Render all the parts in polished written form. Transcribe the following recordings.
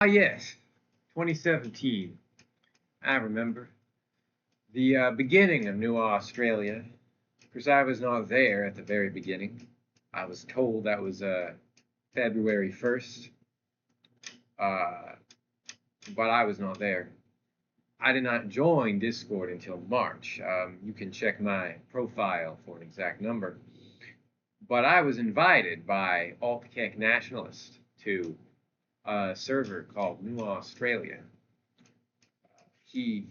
Yes, 2017. I remember the beginning of New Australia, because I was not there at the very beginning. I was told that was February 1st, uh, but I was not there. I did not join Discord until March. You can check my profile for an exact number. But I was invited by Alt-Kek Nationalist to a server called New Australia. He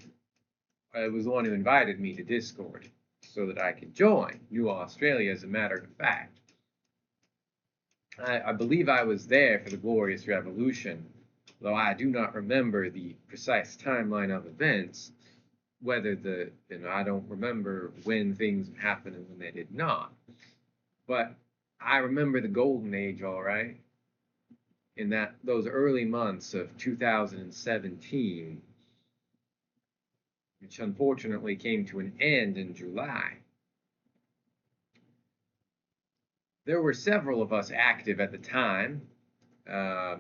was the one who invited me to Discord so that I could join New Australia, as a matter of fact. I believe I was there for the Glorious Revolution, though I do not remember the precise timeline of events, I don't remember when things happened and when they did not. But I remember the golden age, all right, in those early months of 2017, which unfortunately came to an end in July. There were several of us active at the time. Uh,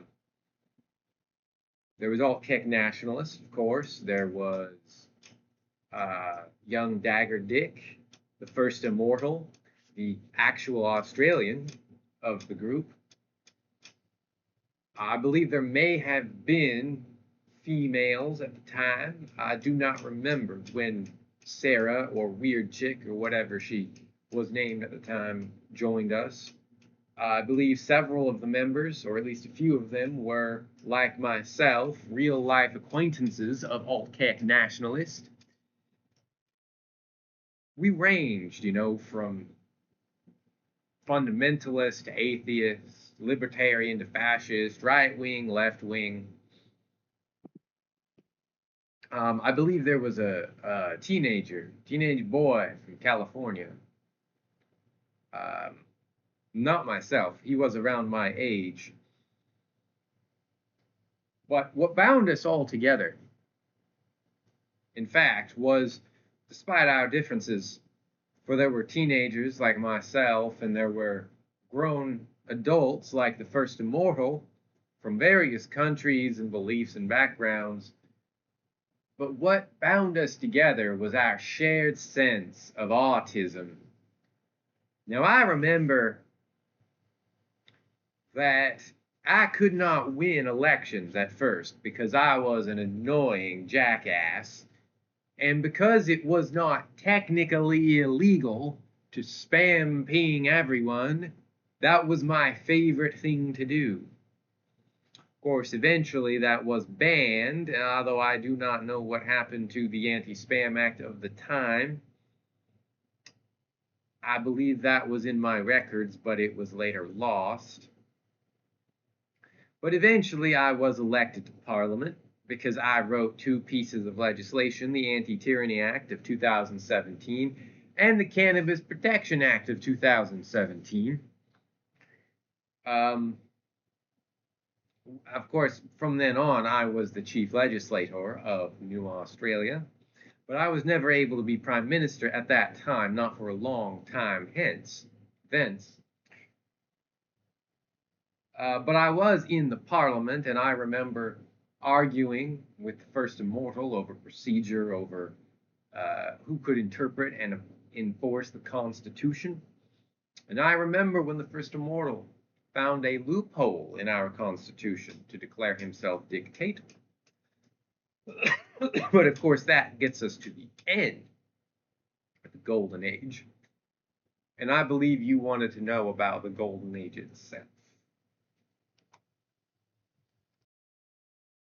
there was Alt-Kek Nationalist, of course. There was Young Dagger Dick, the first immortal, the actual Australian of the group. I believe there may have been females at the time. I do not remember when Sarah or Weird Chick or whatever she was named at the time joined us. I believe several of the members, or at least a few of them, were, like myself, real-life acquaintances of Alt-Kek Nationalist. We ranged, from fundamentalist to atheist, libertarian to fascist, right-wing, left-wing. I believe there was a teenage boy from California. Not myself. He was around my age. But what bound us all together, in fact, was, despite our differences, for there were teenagers like myself, and there were grown adults like the First Immortal from various countries and beliefs and backgrounds. But what bound us together was our shared sense of autism. Now, I remember that I could not win elections at first because I was an annoying jackass, and because it was not technically illegal to spam ping everyone, that was my favorite thing to do. Of course, eventually that was banned, although I do not know what happened to the Anti-Spam Act of the time. I believe that was in my records, but it was later lost. But eventually I was elected to Parliament because I wrote two pieces of legislation, the Anti-Tyranny Act of 2017 and the Cannabis Protection Act of 2017. Of course, from then on, I was the chief legislator of New Australia, but I was never able to be prime minister at that time, not for a long time thence. But I was in the parliament, and I remember arguing with the First Immortal over procedure, over who could interpret and enforce the Constitution. And I remember when the First Immortal found a loophole in our Constitution to declare himself dictator. But of course, that gets us to the end of the Golden Age. And I believe you wanted to know about the Golden Age itself.